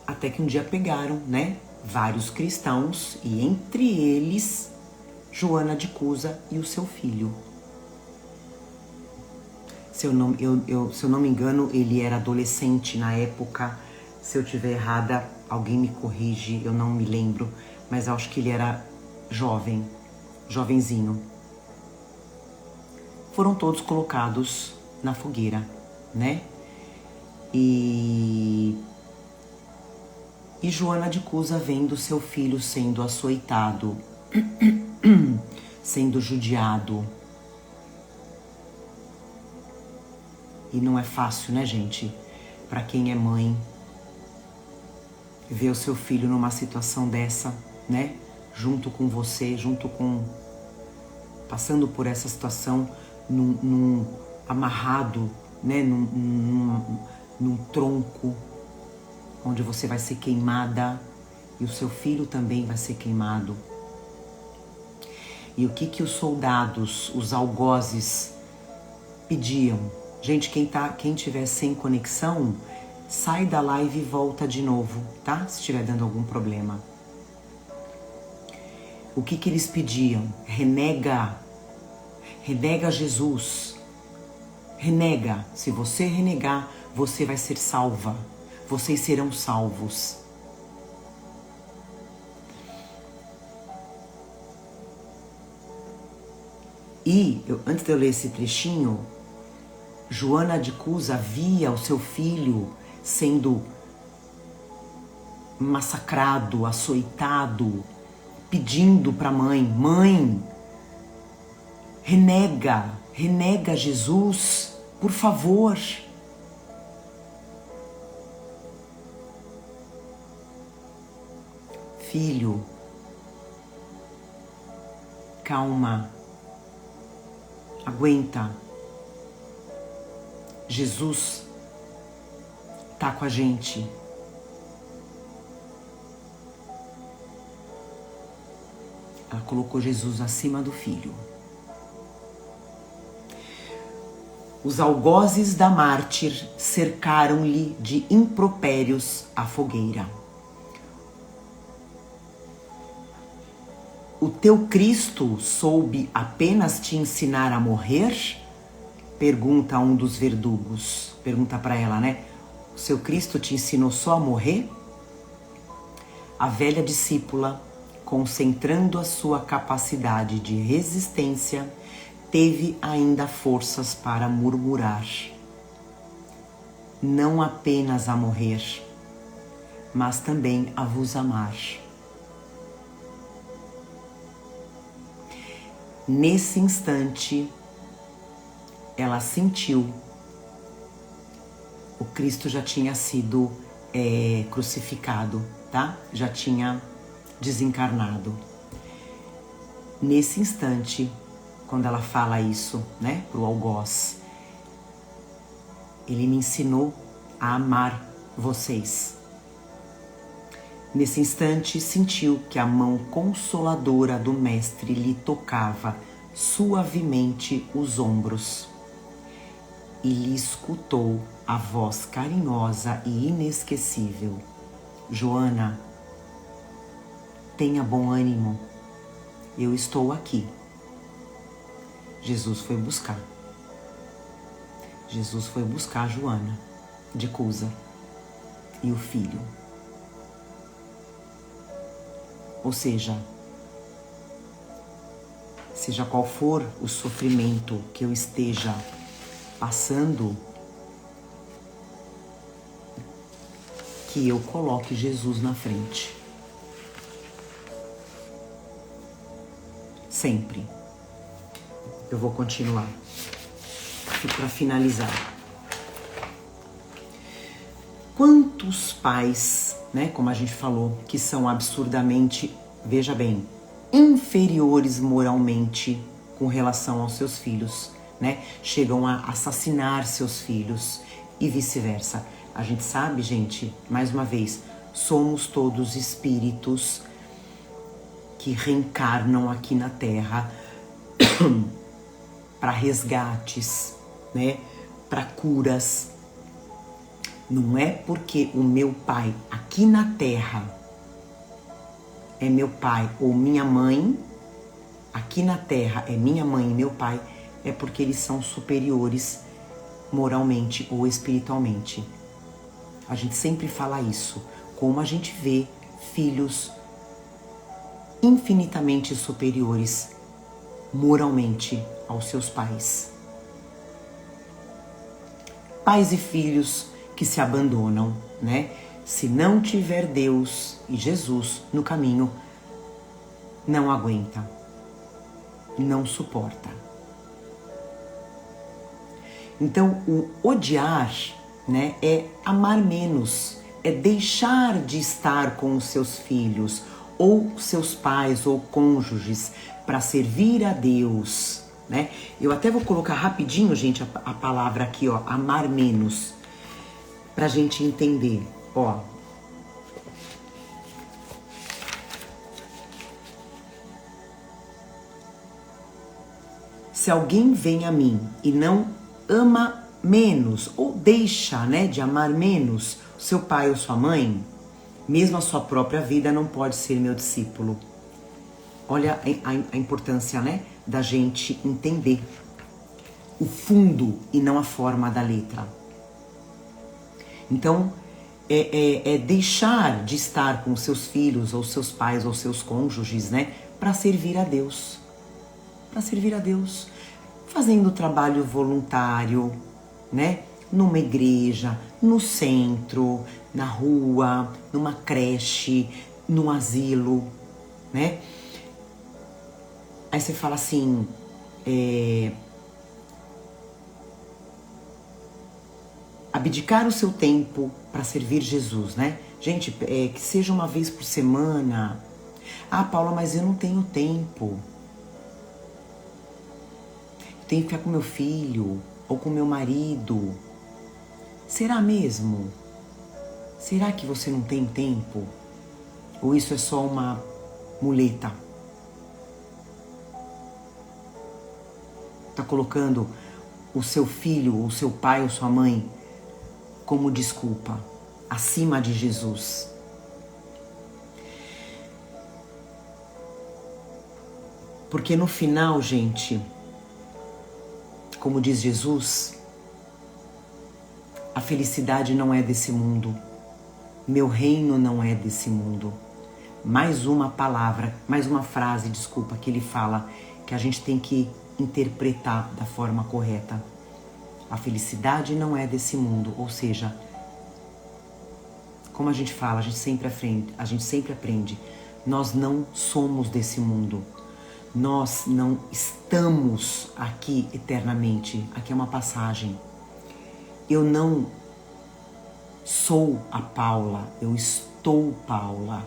até que um dia pegaram, né? Vários cristãos, e entre eles Joana de Cusa e o seu filho. Se eu não me engano, ele era adolescente na época. Se eu estiver errada, alguém me corrige, eu não me lembro, mas acho que ele era jovenzinho. Foram todos colocados na fogueira, né? E Joana de Cusa vendo seu filho sendo açoitado, sendo judiado. E não é fácil, né, gente? Para quem é mãe, ver o seu filho numa situação dessa, né? Junto com você, passando por essa situação, amarrado, né? Num tronco, onde você vai ser queimada e o seu filho também vai ser queimado. E o que os soldados, os algozes, pediam? Gente, quem tiver sem conexão, sai da live e volta de novo, tá? Se estiver dando algum problema. O que eles pediam? Renega Jesus. Renega. Se você renegar, você vai ser salva. Vocês serão salvos. E, antes de eu ler esse trechinho, Joana de Cusa via o seu filho sendo massacrado, açoitado, pedindo para a mãe, renega Jesus, por favor. Filho, calma, aguenta. Jesus tá com a gente. Ela colocou Jesus acima do filho. Os algozes da mártir cercaram-lhe de impropérios a fogueira. O teu Cristo soube apenas te ensinar a morrer? Pergunta um dos verdugos. Pergunta para ela, né? O seu Cristo te ensinou só a morrer? A velha discípula, concentrando a sua capacidade de resistência, teve ainda forças para murmurar. Não apenas a morrer, mas também a vos amar. Nesse instante, ela sentiu. O Cristo já tinha sido crucificado, tá? Já tinha desencarnado. Nesse instante, quando ela fala isso, né, pro algoz, ele me ensinou a amar vocês. Nesse instante, sentiu que a mão consoladora do Mestre lhe tocava suavemente os ombros. e lhe escutou a voz carinhosa e inesquecível: Joana, tenha bom ânimo, eu estou aqui. Jesus foi buscar. Jesus foi buscar Joana de Cusa e o filho. Ou seja qual for o sofrimento que eu esteja passando, que eu coloque Jesus na frente. Sempre. Eu vou continuar. E para finalizar, quantos pais, né, como a gente falou, que são absurdamente, veja bem, inferiores moralmente com relação aos seus filhos, né? Chegam a assassinar seus filhos e vice-versa. A gente sabe, gente, mais uma vez, somos todos espíritos que reencarnam aqui na Terra para resgates, né? Para curas. Não é porque o meu pai aqui na Terra é meu pai ou minha mãe, aqui na Terra é minha mãe e meu pai, é porque eles são superiores moralmente ou espiritualmente. A gente sempre fala isso, como a gente vê filhos infinitamente superiores moralmente aos seus pais. Pais e filhos que se abandonam, né? Se não tiver Deus e Jesus no caminho, não aguenta, não suporta. Então, o odiar, né, é amar menos, é deixar de estar com os seus filhos, ou seus pais, ou cônjuges, para servir a Deus, né? Eu até vou colocar rapidinho, gente, a palavra aqui, ó, amar menos, pra gente entender, ó. Se alguém vem a mim e não ama menos, ou deixa, né, de amar menos seu pai ou sua mãe, mesmo a sua própria vida, não pode ser meu discípulo. Olha a importância, né, da gente entender o fundo e não a forma da letra. Então, é deixar de estar com seus filhos, ou seus pais, ou seus cônjuges, né, para servir a Deus. Para servir a Deus. Fazendo trabalho voluntário, né, numa igreja, no centro, na rua, numa creche, num asilo, né? Aí você fala assim, abdicar o seu tempo para servir Jesus, né? Gente, que seja uma vez por semana. Ah, Paula, mas eu não tenho tempo. Eu tenho que ficar com meu filho ou com meu marido. Será mesmo? Será que você não tem tempo? Ou isso é só uma muleta? Tá colocando o seu filho, ou seu pai, ou sua mãe como desculpa, acima de Jesus. Porque no final, gente, como diz Jesus, a felicidade não é desse mundo. Meu reino não é desse mundo. Mais uma palavra, mais uma frase, desculpa, que ele fala, que a gente tem que interpretar da forma correta. A felicidade não é desse mundo, ou seja, como a gente fala, a gente sempre aprende, nós não somos desse mundo, nós não estamos aqui eternamente, aqui é uma passagem. Eu não sou a Paula, eu estou Paula.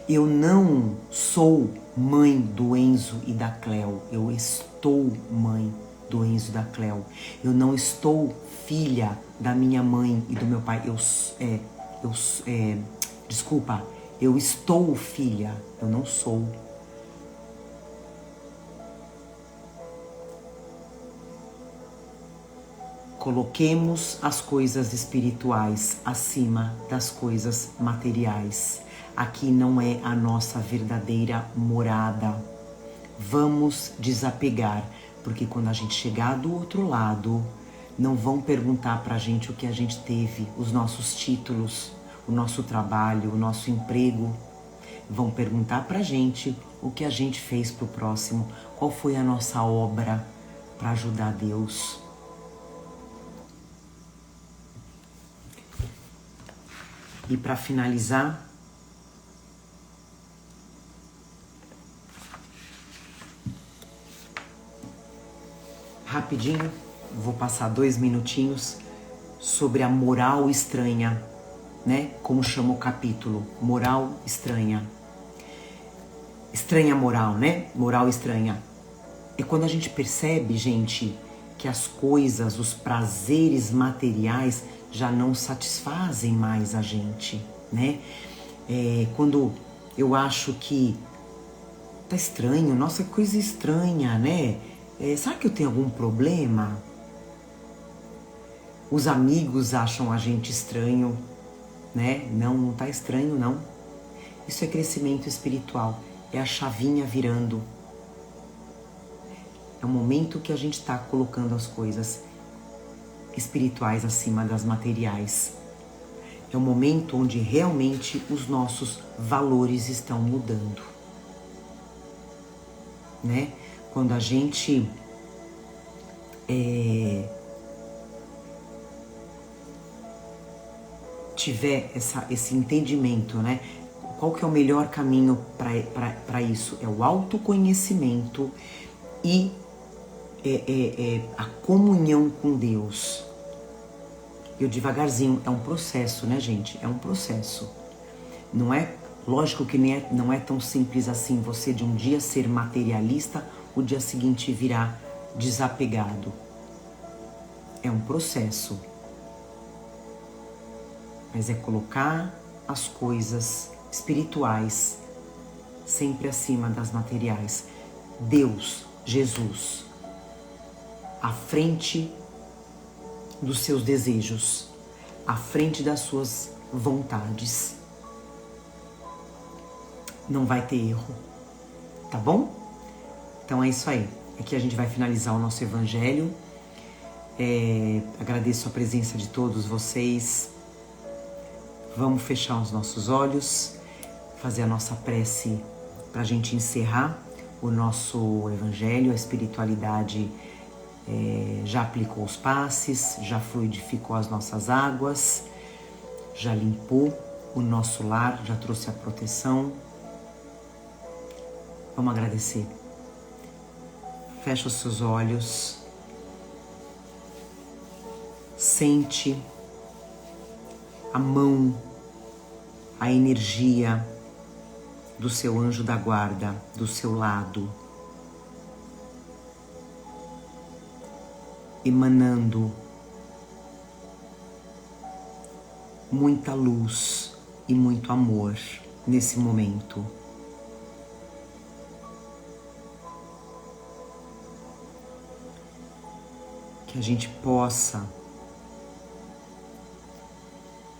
Eu não sou mãe do Enzo e da Cleo, eu estou mãe do Enzo e da Cleo. Eu não estou filha da minha mãe e do meu pai, desculpa, eu estou filha, eu não sou. Coloquemos as coisas espirituais acima das coisas materiais. Aqui não é a nossa verdadeira morada. Vamos desapegar, porque quando a gente chegar do outro lado, não vão perguntar pra gente o que a gente teve, os nossos títulos, o nosso trabalho, o nosso emprego. Vão perguntar pra gente o que a gente fez pro próximo, qual foi a nossa obra para ajudar Deus. E para finalizar, rapidinho, vou passar 2 minutinhos sobre a moral estranha, né? Como chama o capítulo, moral estranha. Estranha moral, né? Moral estranha. É quando a gente percebe, gente, que as coisas, os prazeres materiais já não satisfazem mais a gente, né? Quando eu acho que tá estranho, nossa, que coisa estranha, né? Será que eu tenho algum problema? Os amigos acham a gente estranho, né? Não tá estranho, não. Isso é crescimento espiritual, é a chavinha virando. É o momento que a gente está colocando as coisas espirituais acima das materiais. É o momento onde realmente os nossos valores estão mudando, né? Quando a gente tiver esse entendimento, né? Qual que é o melhor caminho para isso? É o autoconhecimento e a comunhão com Deus. Eu devagarzinho, é um processo, né, gente? É um processo. Não é, lógico que não é tão simples assim você de um dia ser materialista, o dia seguinte virar desapegado. É um processo. Mas é colocar as coisas espirituais sempre acima das materiais. Deus, Jesus, à frente dos seus desejos, à frente das suas vontades. Não vai ter erro, tá bom? Então é isso aí. Aqui a gente vai finalizar o nosso evangelho. Agradeço a presença de todos vocês. Vamos fechar os nossos olhos, fazer a nossa prece para a gente encerrar o nosso evangelho. A espiritualidade já aplicou os passes, já fluidificou as nossas águas, já limpou o nosso lar, já trouxe a proteção. Vamos agradecer. Fecha os seus olhos. Sente a mão, a energia do seu anjo da guarda, do seu lado, emanando muita luz e muito amor nesse momento. Que a gente possa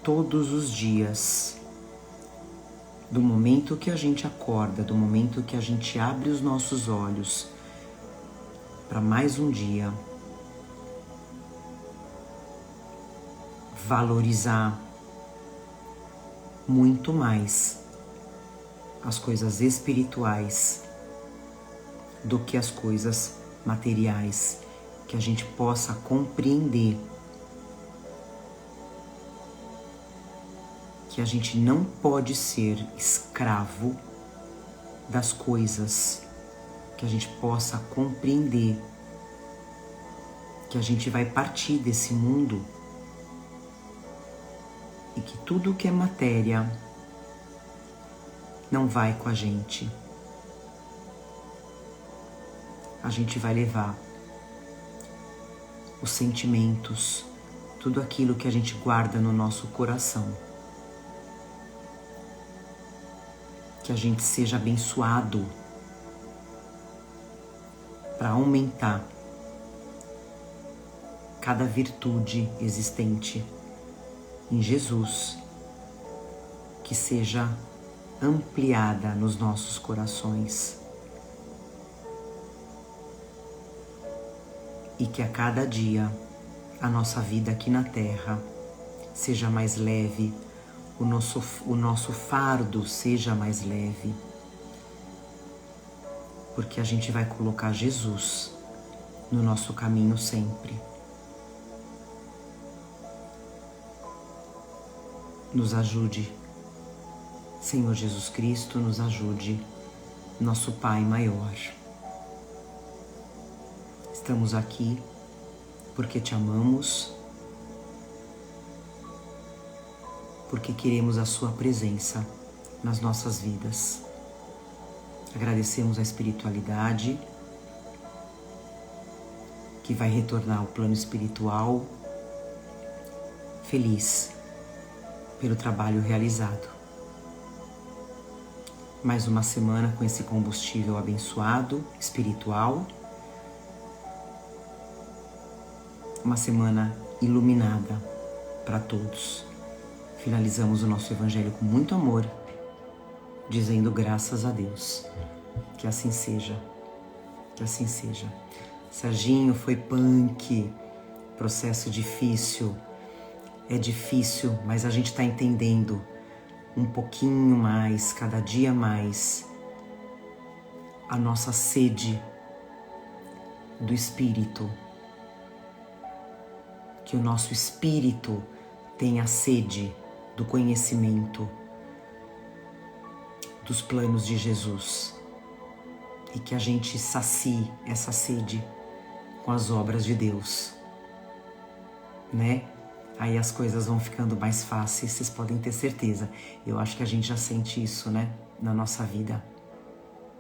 todos os dias, do momento que a gente acorda, do momento que a gente abre os nossos olhos para mais um dia, valorizar muito mais as coisas espirituais do que as coisas materiais, que a gente possa compreender que a gente não pode ser escravo das coisas, que a gente possa compreender que a gente vai partir desse mundo e que tudo que é matéria não vai com a gente. A gente vai levar os sentimentos, tudo aquilo que a gente guarda no nosso coração. Que a gente seja abençoado para aumentar cada virtude existente em Jesus, que seja ampliada nos nossos corações e que a cada dia a nossa vida aqui na Terra seja mais leve, o nosso fardo seja mais leve, porque a gente vai colocar Jesus no nosso caminho sempre. Nos ajude, Senhor Jesus Cristo, nos ajude, nosso Pai maior. Estamos aqui porque te amamos, porque queremos a sua presença nas nossas vidas. Agradecemos a espiritualidade que vai retornar ao plano espiritual feliz pelo trabalho realizado. Mais uma semana com esse combustível abençoado, espiritual. Uma semana iluminada para todos. Finalizamos o nosso Evangelho com muito amor, dizendo graças a Deus. Que assim seja, que assim seja. Serginho, foi punk, processo difícil. É difícil, mas a gente está entendendo um pouquinho mais, cada dia mais, a nossa sede do Espírito. Que o nosso Espírito tenha sede do conhecimento dos planos de Jesus e que a gente sacie essa sede com as obras de Deus, né? Aí as coisas vão ficando mais fáceis, vocês podem ter certeza. Eu acho que a gente já sente isso, né? Na nossa vida,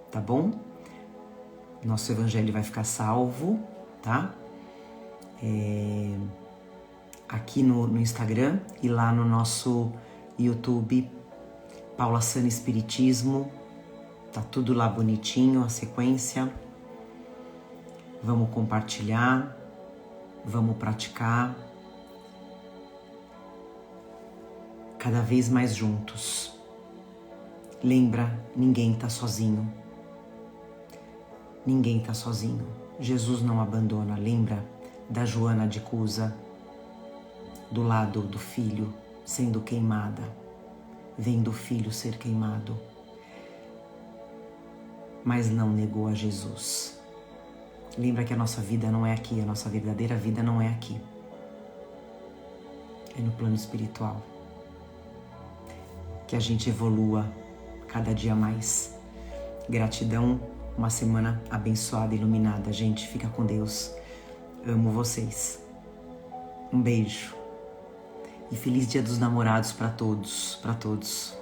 tá bom? Nosso Evangelho vai ficar salvo, tá? Aqui no Instagram e lá no nosso YouTube, Paula Sani Espiritismo, tá tudo lá bonitinho, a sequência. Vamos compartilhar, vamos praticar, cada vez mais juntos. Lembra, ninguém tá sozinho. Ninguém tá sozinho. Jesus não abandona. Lembra da Joana de Cusa, do lado do filho sendo queimada, vendo o filho ser queimado, mas não negou a Jesus. Lembra que a nossa vida não é aqui, a nossa verdadeira vida não é aqui, é no plano espiritual. Que a gente evolua cada dia mais. Gratidão, uma semana abençoada, iluminada. Gente, fica com Deus. Amo vocês. Um beijo. E feliz Dia dos Namorados para todos, para todos.